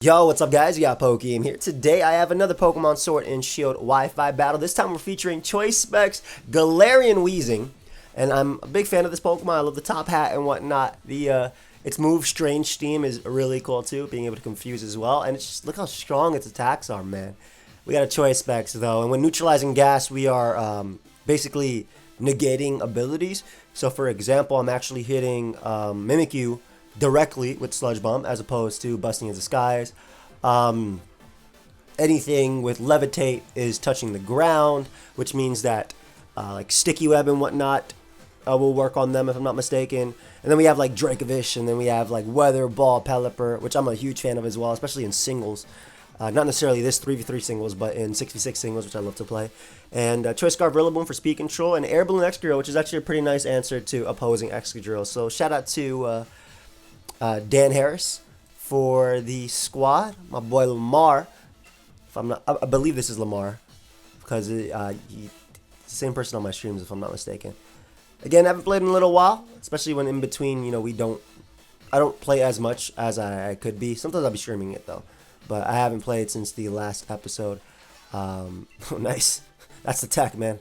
Yo, what's up guys? You got pokeaim here. Today I have another Pokemon Sword and Shield Wi-Fi battle. This time we're featuring Choice Specs Galarian WEEZING. And I'm a big fan of this Pokemon. I love the top hat and whatnot. Its move Strange Steam is really cool too, being able to confuse as well. And it's just, look how strong its attacks are, man. We got a Choice Specs though, and when neutralizing gas we are basically negating abilities. So for example, I'm actually hitting Mimikyu directly with Sludge Bomb as opposed to busting his disguise. Anything with Levitate is touching the ground, which means that like Sticky Web and whatnot will work on them if I'm not mistaken. And then we have like Dracovish, and then we have like Weather Ball Pelipper, which I'm a huge fan of as well, especially in singles. Not necessarily this 3v3 singles, but in 6v6 singles, which I love to play. And Choice Scarf Rillaboom for speed control, and Air Balloon Excadrill, which is actually a pretty nice answer to opposing Excadrill. So shout out to Dan Harris for the squad. My boy Lamar, if I'm not, I believe this is Lamar, because he's the same person on my streams if I'm not mistaken. Again, I haven't played in a little while, especially when in between, you know, I don't play as much as I could be. Sometimes I'll be streaming it though, but I haven't played since the last episode. Oh, nice. That's the tech, man.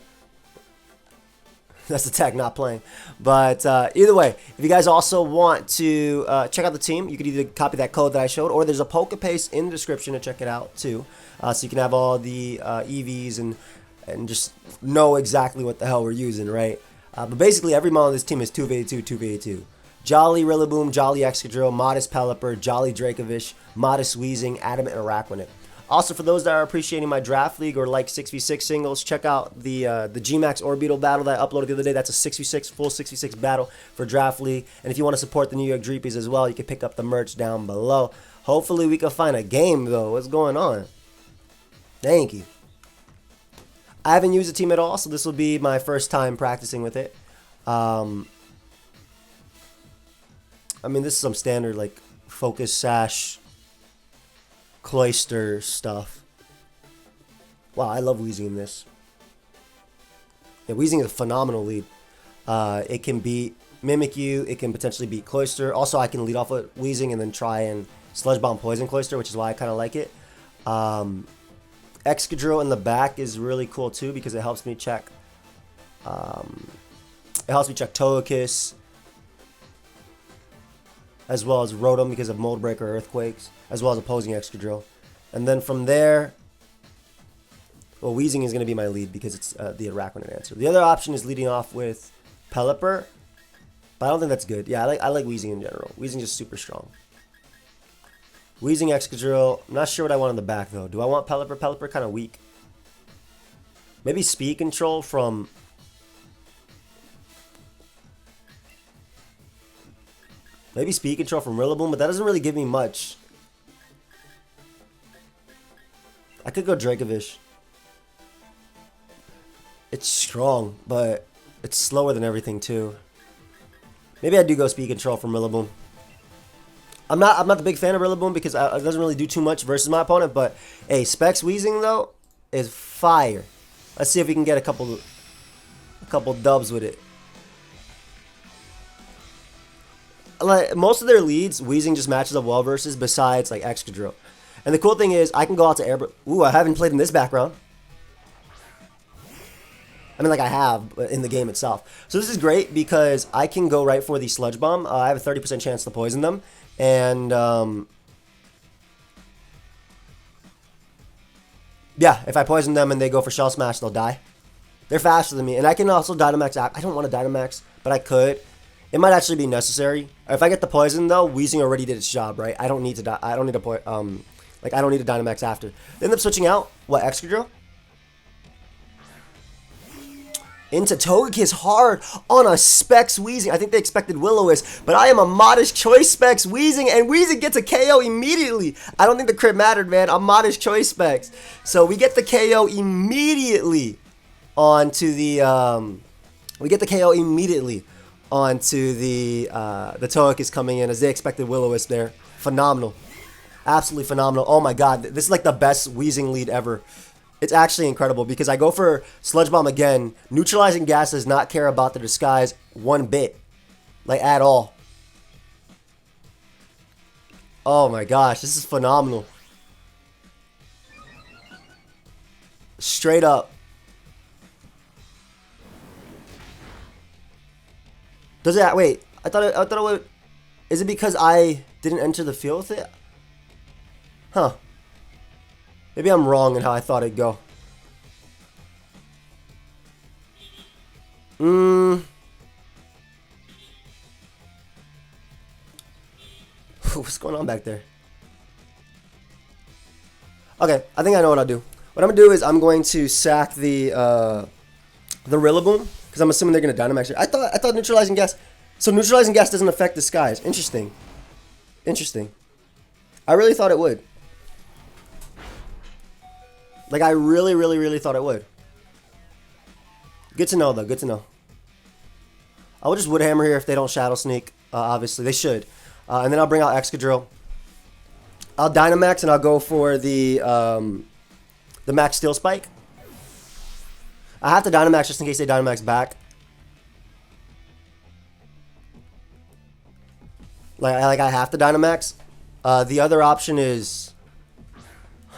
That's the tech, not playing. But either way, if you guys also want to check out the team, you could either copy that code that I showed, or there's a PokePaste in the description to check it out too. So you can have all the EVs and just know exactly what the hell we're using, right? But basically, every model on this team is 2v2, 2v2. Jolly Rillaboom, Jolly Excadrill, Modest Pelipper, Jolly Dracovish, Modest WEEZING, Adamant, and Araquanid. Also, for those that are appreciating my draft league or like 6v6 singles, check out the G-Max Orbeetle battle that I uploaded the other day. That's a 6v6, full 6v6 battle for draft league. And if you want to support the New York Dreepies as well, you can pick up the merch down below. Hopefully, we can find a game, though. What's going on? Thank you. I haven't used the team at all, so this will be my first time practicing with it. I mean, this is some standard, like, Focus Sash, Cloyster stuff. Wow, I love WEEZING in this. Yeah, WEEZING is a phenomenal lead. It can beat Mimikyu. It can potentially beat Cloyster. Also, I can lead off with WEEZING and then try and Sludge Bomb Poison Cloyster, which is why I kind of like it. Excadrill in the back is really cool too because it helps me check. Togekiss, as well as Rotom because of Mold Breaker Earthquakes, as well as opposing Excadrill. And then from there, well, WEEZING is going to be my lead because it's the Araquanid answer. The other option is leading off with Pelipper, but I don't think that's good. Yeah, I like WEEZING in general. WEEZING is super strong. WEEZING Excadrill, I'm not sure what I want in the back though. Do I want Pelipper? Pelipper kind of weak. Maybe speed control from... Maybe speed control from Rillaboom, but that doesn't really give me much. I could go Dracovish. It's strong, but it's slower than everything too. Maybe I do go speed control from Rillaboom. I'm not the big fan of Rillaboom because it doesn't really do too much versus my opponent, but hey, Specs WEEZING though is fire. Let's see if we can get a couple dubs with it. Like most of their leads, WEEZING just matches up well versus, besides like Excadrill. And the cool thing is I can go out to Air. Ooh, I haven't played in this background. I mean, like I have in the game itself. So this is great because I can go right for the Sludge Bomb. I have a 30% chance to poison them. And yeah, if I poison them and they go for Shell Smash, they'll die. They're faster than me. And I can also Dynamax. I don't want to Dynamax, but I could. It might actually be necessary. If I get the poison though, WEEZING already did its job, right? I don't need to I don't need to I don't need to Dynamax after. They end up switching out what, Excadrill? Into Togekiss hard on a Specs WEEZING. I think they expected Will-O-Wisp, but I am a Modest Choice Specs WEEZING, and WEEZING gets a KO immediately. I don't think the crit mattered, man. I'm Modest Choice Specs. So we get the KO immediately onto the onto the Togekiss coming in as they expected Will-O-Wisp there. Phenomenal. Absolutely phenomenal. Oh my god, this is like the best WEEZING lead ever. It's actually incredible because I go for Sludge Bomb again. Neutralizing Gas does not care about the disguise one bit. Like, at all. Oh my gosh, this is phenomenal. Straight up. Does it, wait, I thought it would, is it because I didn't enter the field with it? Huh. Maybe I'm wrong in how I thought it'd go. What's going on back there? Okay, I think I know what I'll do. What I'm gonna do is I'm going to sack the Rillaboom because I'm assuming they're gonna Dynamax it. I thought neutralizing gas. So neutralizing gas doesn't affect disguise. Interesting. Interesting. I really thought it would. Like I really thought it would. Good to know though. Good to know. I will just Wood Hammer here if they don't Shadow Sneak. Obviously they should. And then I'll bring out Excadrill. I'll Dynamax and I'll go for the Max Steel Spike. I have to Dynamax just in case they Dynamax back. Like I have to Dynamax. The other option is,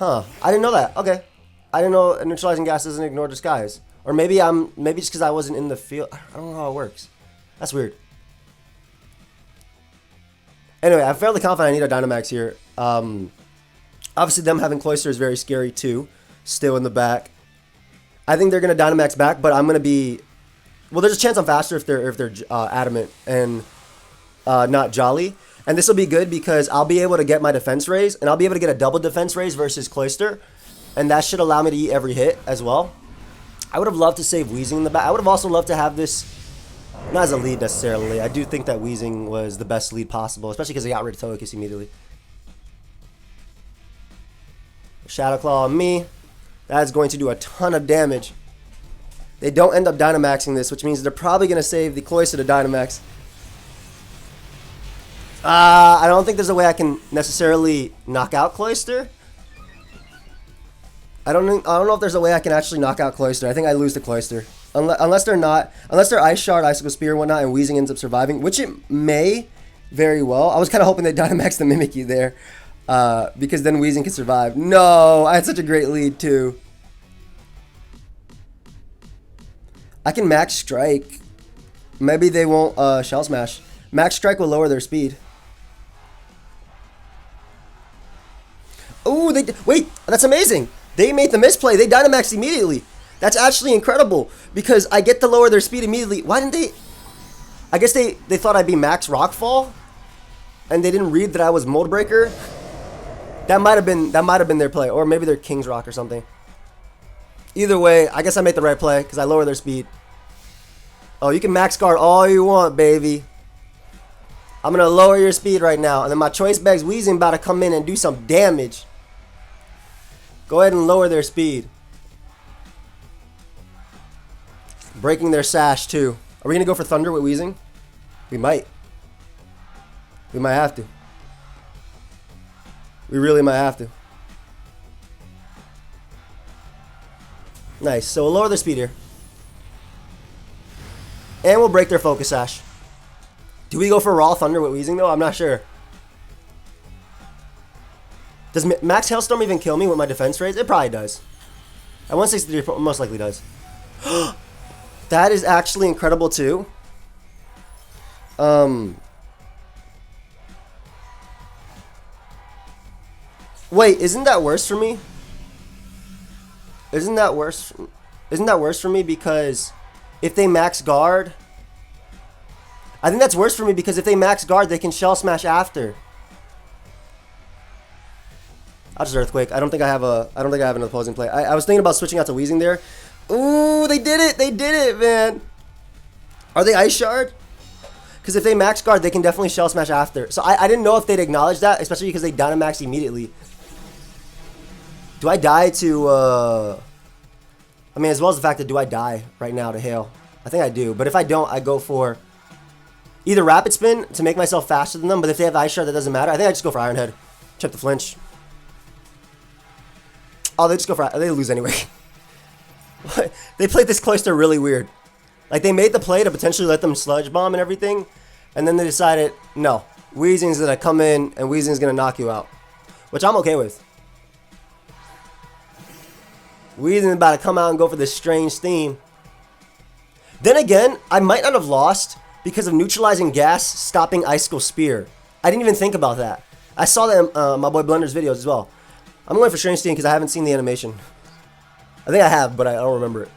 I didn't know that. Okay, I didn't know neutralizing gas doesn't ignore disguise. Or maybe just because I wasn't in the field. I don't know how it works. That's weird. Anyway, I'm fairly confident I need a Dynamax here. Obviously, them having Cloyster is very scary too. Still in the back. I think they're gonna Dynamax back, but I'm gonna be. Well, there's a chance I'm faster if they're Adamant and not Jolly. And this will be good because I'll be able to get my defense raise, and I'll be able to get a double defense raise versus Cloyster, and that should allow me to eat every hit as well. I would have loved to save Weezing in the back. I would have also loved to have this. Not as a lead necessarily. I do think that Weezing was the best lead possible, especially because they got rid of Togekiss immediately. Shadow Claw on me. That is going to do a ton of damage. They don't end up Dynamaxing this, which means they're probably going to save the Cloyster to Dynamax. I don't think there's a way I can necessarily knock out Cloyster. I don't know if there's a way I can actually knock out Cloyster. I think I lose to Cloyster. Unless they're Ice Shard, Icicle Spear, and whatnot, and Weezing ends up surviving, which it may very well. I was kind of hoping they Dynamax the Mimikyu there, because then Weezing could survive. No, I had such a great lead too. I can Max Strike. Maybe they won't Shell Smash. Max Strike will lower their speed. Oh, wait, that's amazing. They made the misplay. They Dynamaxed immediately. That's actually incredible because I get to lower their speed immediately. Why didn't they? I guess they thought I'd be Max Rockfall, and they didn't read that I was Mold Breaker. That might have been their play, or maybe they're King's Rock or something. Either way, I guess I made the right play because I lower their speed. Oh, you can Max Guard all you want, baby. I'm gonna lower your speed right now, and then my Choice Bag's Weezing about to come in and do some damage. Go ahead and lower their speed. Breaking their sash too. Are we gonna go for Thunder with Weezing? We might. We might have to. We really might have to. Nice. So we'll lower their speed here. And we'll break their Focus Sash. Do we go for Raw Thunder with Weezing though? I'm not sure. Does Max Hailstorm even kill me with my defense raise? It probably does. At 163, it most likely does. That is actually incredible too. Wait, isn't that worse for me? Isn't that worse? Isn't that worse for me because if they max guard, I think that's worse for me because if they max guard, they can Shell Smash after. I'll just Earthquake. I don't think I have an opposing play. I was thinking about switching out to Weezing there. Ooh, they did it! They did it, man! Are they Ice Shard? Because if they max guard, they can definitely Shell Smash after. So I didn't know if they'd acknowledge that, especially because they Dynamax immediately. Do I die to, I mean, as well as the fact that do I die right now to Hail? I think I do. But if I don't, I go for either Rapid Spin to make myself faster than them. But if they have Ice Shard, that doesn't matter. I think I just go for Iron Head. Check the flinch. Oh, they just go for... They lose anyway. They played this Cloyster really weird. Like, they made the play to potentially let them sludge bomb and everything. And then they decided, no. WEEZING's going to come in, and WEEZING's going to knock you out. Which I'm okay with. WEEZING's about to come out and go for this strange theme. Then again, I might not have lost because of neutralizing gas stopping Icicle Spear. I didn't even think about that. I saw that in my boy Blender's videos as well. I'm going for Strange Theme because I haven't seen the animation. I think I have, but I don't remember it.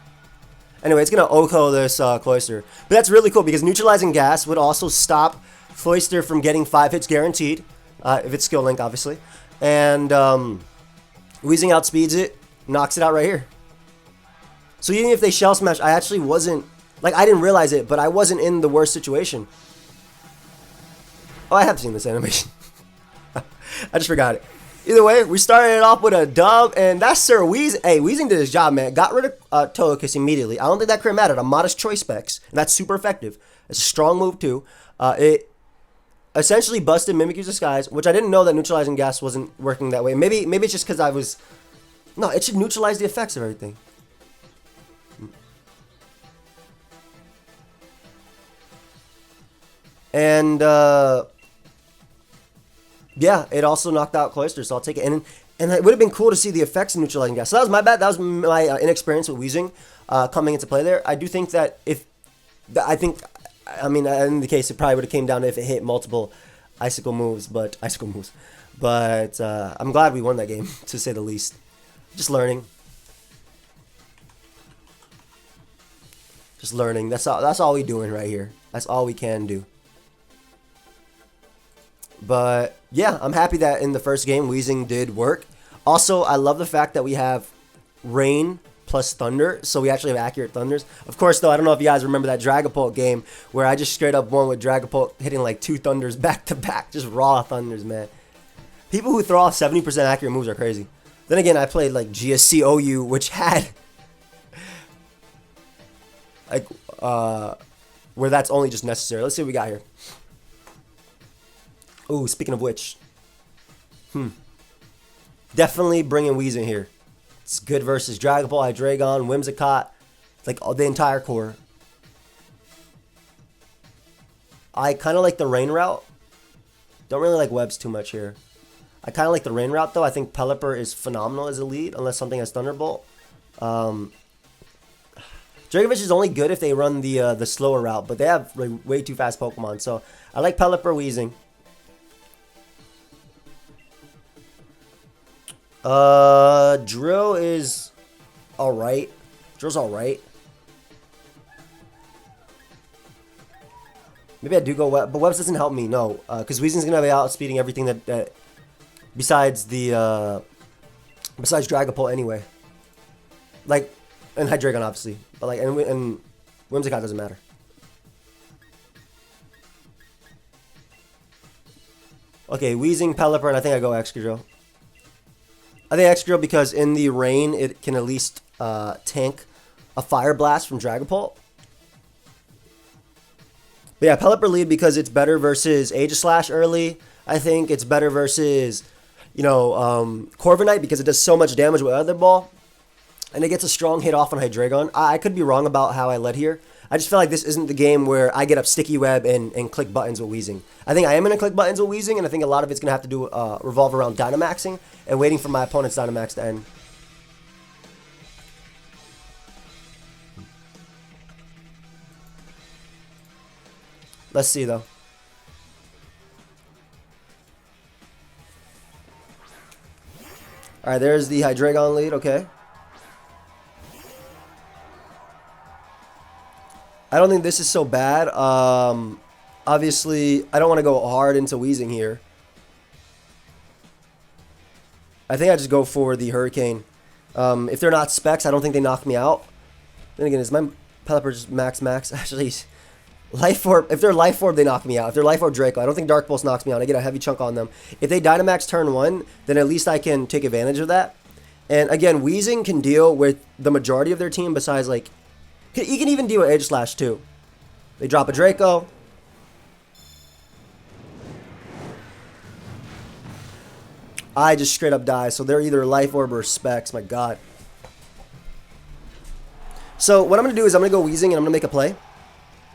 Anyway, it's going to Oko this Cloyster. But that's really cool because neutralizing gas would also stop Cloyster from getting 5 hits guaranteed. If it's skill link, obviously. And WEEZING outspeeds it, knocks it out right here. So even if they shell smash, I actually wasn't... Like, I didn't realize it, but I wasn't in the worst situation. Oh, I have seen this animation. I just forgot it. Either way, we started it off with a dub, and that's Sir WEEZING. Hey, WEEZING did his job, man. Got rid of Togekiss immediately. I don't think that crit mattered. A modest choice specs, and that's super effective. It's a strong move, too. It essentially busted Mimikyu's Disguise, which I didn't know that neutralizing gas wasn't working that way. Maybe it's just because I was... No, it should neutralize the effects of everything. And, yeah, it also knocked out Cloyster, so I'll take it. And it would have been cool to see the effects of neutralizing gas. So that was my bad. That was my inexperience with WEEZING coming into play there. I do think that I mean, in the case, it probably would have came down to if it hit multiple icicle moves. But I'm glad we won that game, to say the least. Just learning. Just learning. That's all we doing right here. That's all we can do. But yeah, I'm happy that in the first game WEEZING did work. Also, I love the fact that we have rain plus thunder, so we actually have accurate thunders. Of course, though, I don't know if you guys remember that Dragapult game where I just straight up won with Dragapult hitting like 2 thunders back to back, just raw thunders, man. People who throw off 70% accurate moves are crazy. Then again, I played like GSC OU, which had like where that's only just necessary. Let's see what we got here. Ooh, speaking of which, definitely bringing WEEZING here. It's good versus Dragapult, Hydreigon, Whimsicott, like the entire core. I kind of like the rain route. Don't really like webs too much here. I kind of like the rain route though. I think Pelipper is phenomenal as a lead, unless something has Thunderbolt. Dragovich is only good if they run the slower route, but they have like, way too fast Pokemon. So I like Pelipper WEEZING. Drill is alright. Drill's alright. Maybe I do go web, but webs doesn't help me, no. Because WEEZING's gonna be outspeeding everything that besides Dragapult anyway. Like, and Hydreigon obviously, but like, and Whimsicott doesn't matter. Okay, WEEZING, Pelipper, and I think I go Excadrill. I think Excadrill because in the rain it can at least tank a Fire Blast from Dragapult. But yeah, Pelipper lead because it's better versus Aegislash early. I think it's better versus, you know, Corviknight because it does so much damage with Weather Ball. And it gets a strong hit off on Hydreigon. I could be wrong about how I led here. I just feel like this isn't the game where I get up Sticky Web and click buttons with WEEZING. I think I am going to click buttons with WEEZING, and I think a lot of it's going to have to do revolve around Dynamaxing and waiting for my opponent's Dynamax to end. Let's see, though. Alright, there's the Hydreigon lead, okay. I don't think this is so bad. Obviously, I don't want to go hard into WEEZING here. I think I just go for the Hurricane. If they're not specs, I don't think they knock me out. Then again, is my Pelipper just max? Actually, Life Orb. If they're Life Orb, they knock me out. If they're Life Orb Draco, I don't think Dark Pulse knocks me out. I get a heavy chunk on them. If they Dynamax turn 1, then at least I can take advantage of that. And again, WEEZING can deal with the majority of their team besides like... He can even deal with Aegislash too. They drop a Draco. I just straight up die. So they're either Life Orb or Specs. My God. So what I'm going to do is I'm going to go Weezing and I'm going to make a play.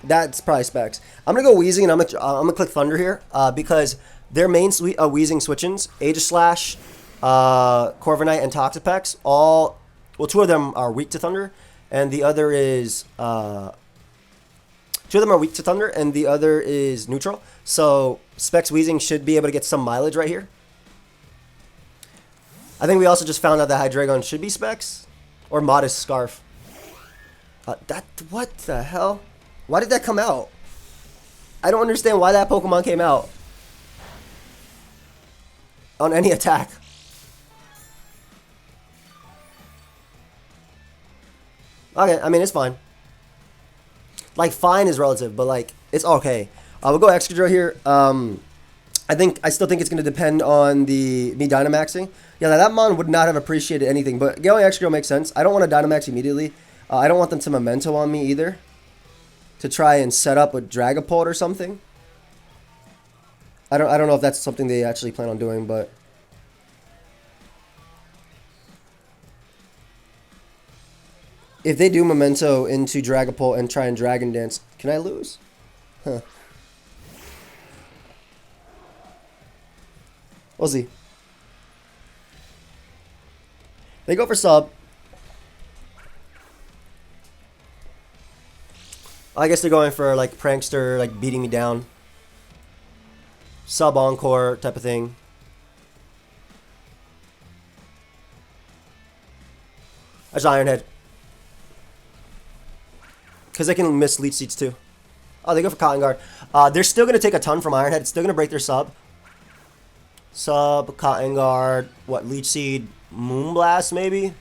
That's probably Specs. I'm going to go Weezing and I'm going to click Thunder here because their main Weezing switch-ins, Aegis Slash, Corviknight, and Toxapex, all... Well, 2 of them are weak to Thunder, and the other is... 2 of them are weak to Thunder, and the other is neutral. So Specs Weezing should be able to get some mileage right here. I think we also just found out that Hydreigon should be Specs. Or Modest Scarf. What the hell? Why did that come out? I don't understand why that Pokemon came out. On any attack. Okay, I mean, it's fine. Like, fine is relative, but, like, it's okay. We'll go Excadrill here. I still think it's going to depend on me Dynamaxing. Yeah, that Mon would not have appreciated anything, but going Excadrill makes sense. I don't want to Dynamax immediately. I don't want them to Memento on me either. To try and set up a Dragapult or something. I don't know if that's something they actually plan on doing, but... If they do Memento into Dragapult and try and Dragon Dance, can I lose? Huh. We'll see. They go for sub. I guess they're going for, like, prankster, like, beating me down. Sub encore type of thing. That's Iron Head. Because they can miss Leech Seeds too. Oh, they go for Cotton Guard. They're still going to take a ton from Iron Head. It's still going to break their sub. Sub, Cotton Guard, what, Leech Seed, Moonblast maybe?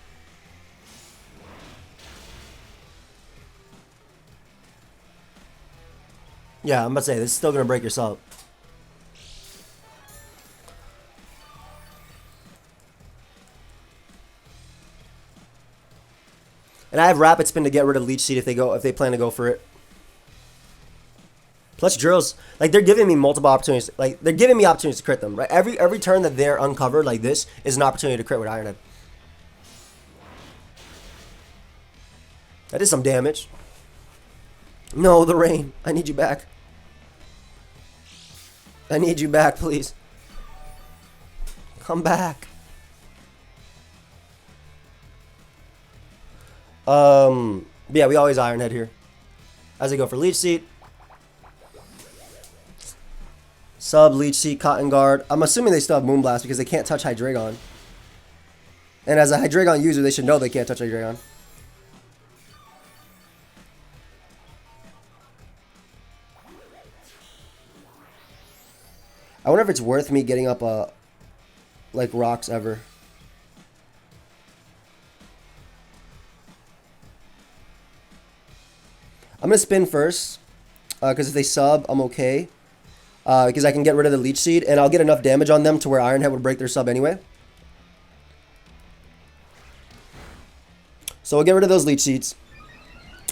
Yeah, I'm about to say, this is still going to break your sub. And I have Rapid Spin to get rid of Leech Seed if they plan to go for it. Plus drills, like, they're giving me multiple opportunities. Like, they're giving me opportunities to crit them, right? Every turn that they're uncovered like this is an opportunity to crit with Iron Head. That is some damage. No, the rain. I need you back. I need you back, please. Come back. Yeah, we always Iron Head here. As they go for Leech Seed. Sub, Leech Seed, Cotton Guard. I'm assuming they still have Moonblast because they can't touch Hydreigon. And as a Hydreigon user, they should know they can't touch Hydreigon. I wonder if it's worth me getting up like rocks ever. I'm going to spin first, because if they sub, I'm okay. Because I can get rid of the Leech Seed, and I'll get enough damage on them to where Iron Head would break their sub anyway. So we'll get rid of those Leech Seeds.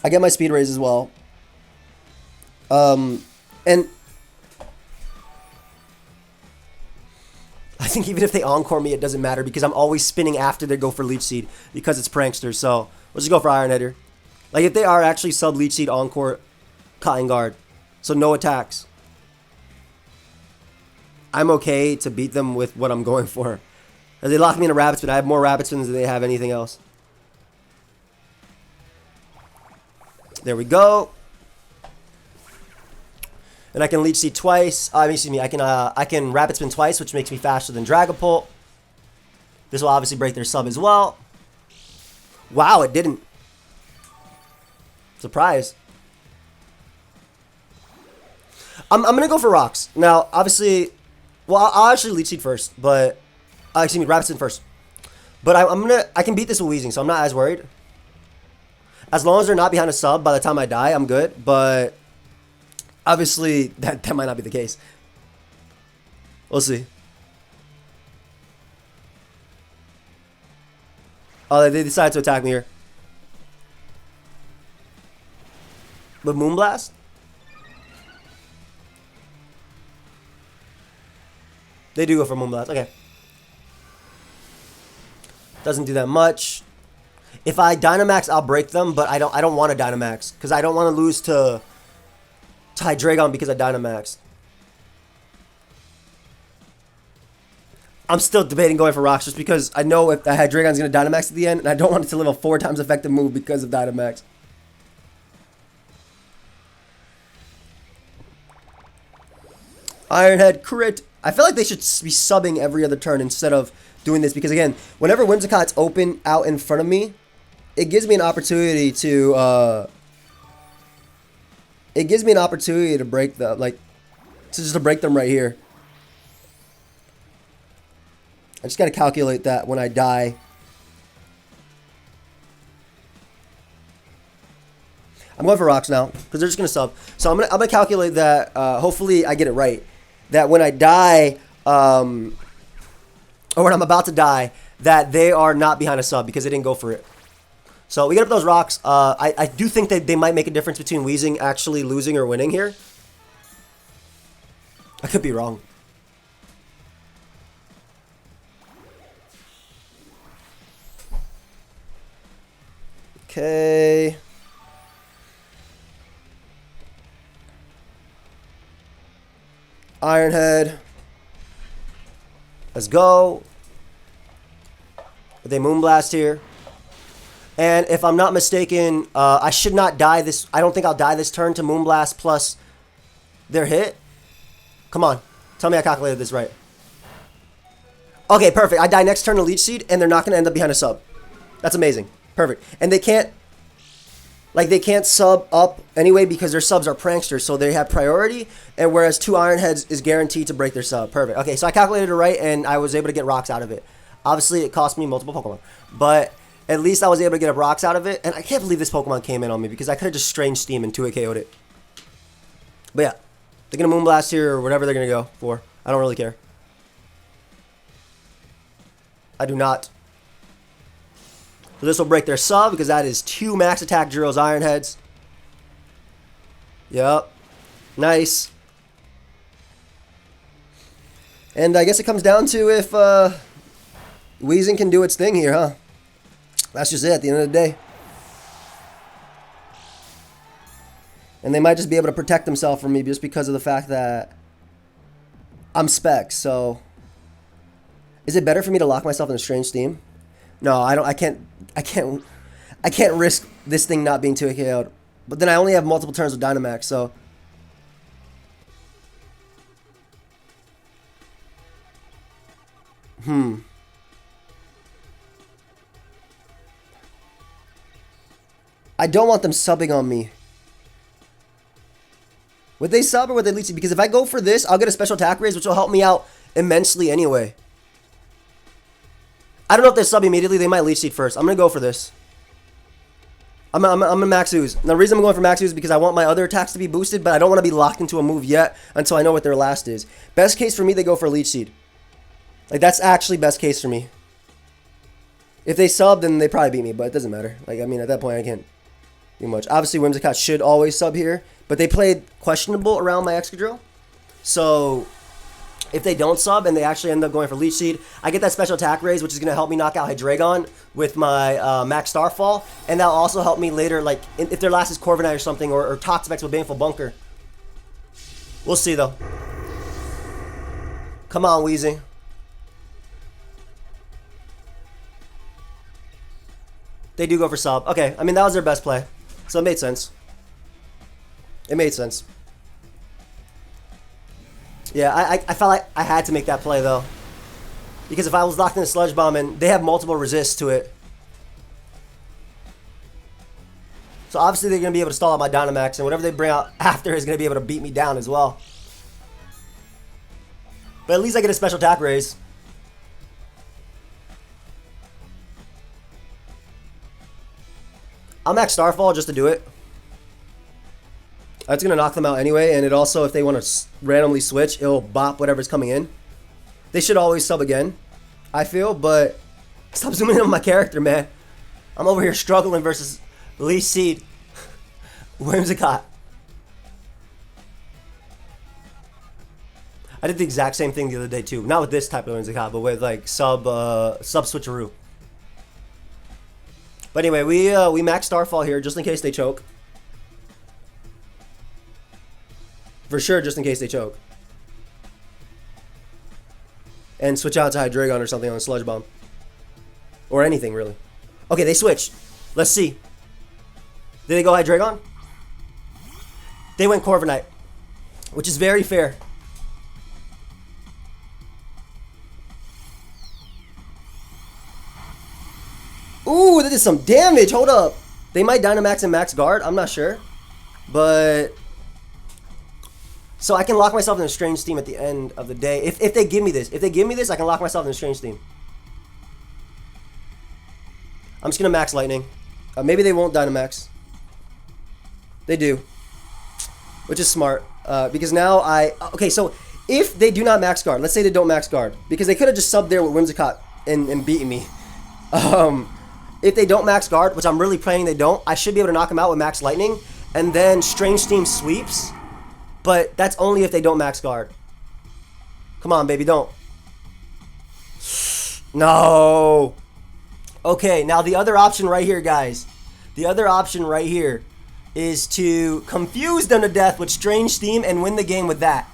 I get my speed raise as well. And I think even if they encore me, it doesn't matter because I'm always spinning after they go for Leech Seed because it's Prankster. So let's just go for Iron Head here. Like, if they are actually sub Leech Seed, encore, Cotton Guard, so no attacks, I'm okay to beat them with what I'm going for. As they lock me in a Rapid Spin, I have more Rapid Spins than they have anything else. There we go. And I can Leech Seed twice. Excuse me, I can Rapid Spin twice, which makes me faster than Dragapult. This will obviously break their sub as well. Wow, it didn't. Surprise. I'm going to go for rocks. Now, obviously, well, I'll actually Leech Seed first, but, excuse me, Rapid Spin first. But I can beat this with Weezing, so I'm not as worried. As long as they're not behind a sub by the time I die, I'm good, but obviously, that might not be the case. We'll see. Oh, they decided to attack me here. With Moonblast? They do go for Moonblast. Okay. Doesn't do that much. If I Dynamax, I'll break them, but I don't want to Dynamax because I don't want to lose to Hydreigon because I Dynamaxed. I'm still debating going for Rocks just because I know if Hydreigon's going to Dynamax at the end, and I don't want it to live a 4 times effective move because of Dynamax. Ironhead crit. I feel like they should be subbing every other turn instead of doing this because, again, whenever Whimsicott's open out in front of me, it gives me an opportunity to break them, like, to break them right here. I just got to calculate that when I die. I'm going for Rocks now because they're just going to sub. So I'm gonna calculate that. Hopefully I get it right. That when I die, or when I'm about to die, that they are not behind a sub because they didn't go for it. So we get up those Rocks. I do think that they might make a difference between Weezing actually losing or winning here. I could be wrong. Okay. Ironhead. Let's go. They Moonblast here. And if I'm not mistaken, I should not die this. I don't think I'll die this turn to Moonblast plus their hit. Come on. Tell me I calculated this right. Okay, perfect. I die next turn to Leech Seed, and they're not going to end up behind a sub. That's amazing. Perfect. And they can't sub up anyway because their subs are pranksters, so they have priority, and whereas 2 Ironheads is guaranteed to break their sub. Perfect. Okay, so I calculated it right, and I was able to get Rocks out of it. Obviously, it cost me multiple Pokemon, but at least I was able to get Rocks out of it, and I can't believe this Pokemon came in on me because I could have just Strange Steam and 2-hit KO'd it. But yeah, they're going to Moonblast here or whatever they're going to go for. I don't really care. I do not. So this will break their sub because that is 2 max attack Gyros Ironheads. Yep. Nice. And I guess it comes down to if Weezing can do its thing here, huh? That's just it at the end of the day. And they might just be able to protect themselves from me just because of the fact that I'm Specs. So is it better for me to lock myself in a Strange Steam? No, I can't risk this thing not being 2-hit KO'd. But then I only have multiple turns with Dynamax, so I don't want them subbing on me. Would they sub or would they leech? Because if I go for this, I'll get a special attack raise, which will help me out immensely anyway. I don't know if they sub immediately. They might Leech Seed first. I'm going to go for this. I'm a Max Ooze. And the reason I'm going for Max Ooze is because I want my other attacks to be boosted, but I don't want to be locked into a move yet until I know what their last is. Best case for me, they go for Leech Seed. Like, that's actually best case for me. If they sub, then they probably beat me, but it doesn't matter. Like, I mean, at that point, I can't do much. Obviously, Whimsicott should always sub here, but they played questionable around my Excadrill. So if they don't sub and they actually end up going for Leech Seed, I get that special attack raise, which is going to help me knock out Hydreigon with my Max Starfall. And that'll also help me later, like, if their last is Corviknight or something, or Toxapex with Baneful Bunker. We'll see, though. Come on, Weezing. They do go for sub. Okay, I mean, that was their best play. So it made sense. It made sense. Yeah, I felt like I had to make that play, though. Because if I was locked in a Sludge Bomb, and they have multiple resists to it. So obviously they're going to be able to stall out my Dynamax, and whatever they bring out after is going to be able to beat me down as well. But at least I get a special attack raise. I'll max Starfall just to do it. That's going to knock them out anyway, and it also, if they want to randomly switch, it'll bop whatever's coming in. They should always sub again, I feel, but stop zooming in on my character, man. I'm over here struggling versus Leech Seed. Whimsicott. I did the exact same thing the other day, too. Not with this type of Whimsicott, but with, like, sub switcheroo. But anyway, we max Starfall here just in case they choke. For sure, just in case they choke. And switch out to Hydreigon or something on a Sludge Bomb. Or anything, really. Okay, they switched. Let's see. Did they go Hydreigon? They went Corviknight, which is very fair. Ooh, that did some damage. Hold up. They might Dynamax and Max Guard. I'm not sure. But... So I can lock myself in a Strange Steam at the end of the day. If they give me this. If they give me this, I can lock myself in a Strange Steam. I'm just going to Max Lightning. Maybe they won't Dynamax. They do. Which is smart. Because now I... Okay, so if they do not Max Guard. Let's say they don't Max Guard. Because they could have just subbed there with Whimsicott and beaten me. If they don't Max Guard, which I'm really praying they don't, I should be able to knock them out with Max Lightning. And then Strange Steam sweeps. But that's only if they don't Max Guard. Come on, baby, don't. No. Okay, now the other option right here, guys. The other option right here is to confuse them to death with Strange Steam and win the game with that.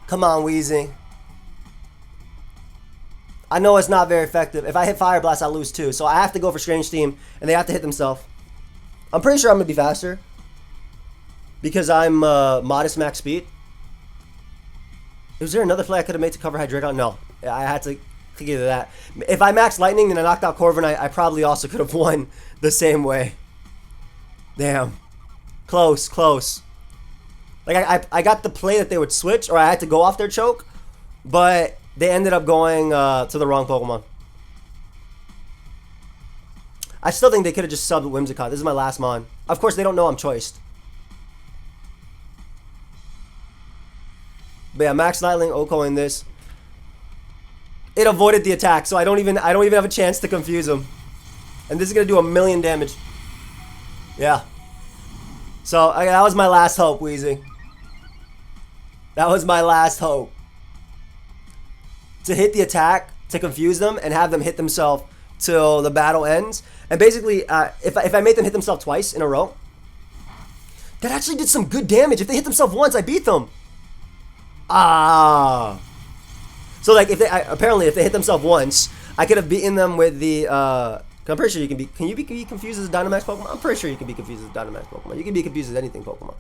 Come on, Weezing. I know it's not very effective. If I hit Fire Blast, I lose too. So I have to go for Strange Steam, and they have to hit themselves. I'm pretty sure I'm going to be faster. Because I'm modest max speed. Was there another play I could have made to cover Hydreigon? No. I had to either that. If I maxed Lightning and I knocked out Corviknight, I probably also could have won the same way. Damn. Close, close. Like, I got the play that they would switch, or I had to go off their choke, but they ended up going to the wrong Pokemon. I still think they could have just subbed Whimsicott. This is my last Mon. Of course, they don't know I'm choiced. But yeah, Max Lightning, Oko in this. It avoided the attack, so I don't even have a chance to confuse him. And this is gonna do 1,000,000 damage. Yeah. So that was my last hope, Weezing. That was my last hope. To hit the attack, to confuse them, and have them hit themselves till the battle ends. And basically, if I made them hit themselves twice in a row, that actually did some good damage. If they hit themselves once, I beat them. Ah. So like apparently if they hit themselves once, I could have beaten them with the I'm pretty sure you can be confused as a Dynamax Pokemon? I'm pretty sure you can be confused as a Dynamax Pokemon. You can be confused as anything Pokemon.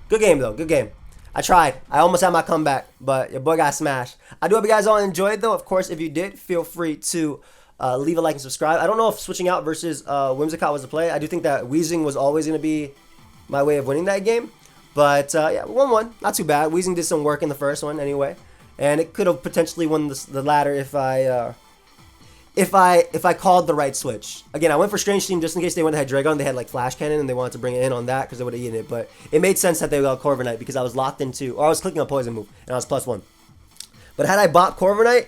Good game though, good game. I tried. I almost had my comeback, but your boy got smashed. I do hope you guys all enjoyed though. Of course, if you did, feel free to leave a like and subscribe. I don't know if switching out versus Whimsicott was the play. I do think that Weezing was always going to be my way of winning that game. But yeah, 1-1, not too bad. Weezing did some work in the first one anyway, and it could have potentially won the latter if I called the right switch. Again, I went for Strange Steam just in case they went to Hydreigon. They had like Flash Cannon and they wanted to bring it in on that because they would have eaten it. But it made sense that they got Corviknight because I was locked into, or I was clicking a Poison move and I was +1. But had I bought Corviknight,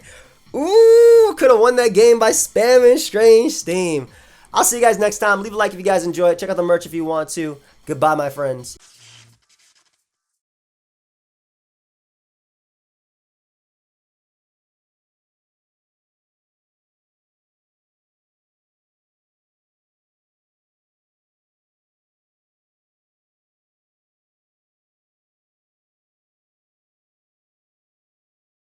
ooh, could have won that game by spamming Strange Steam. I'll see you guys next time. Leave a like if you guys enjoy it. Check out the merch if you want to. Goodbye, my friends.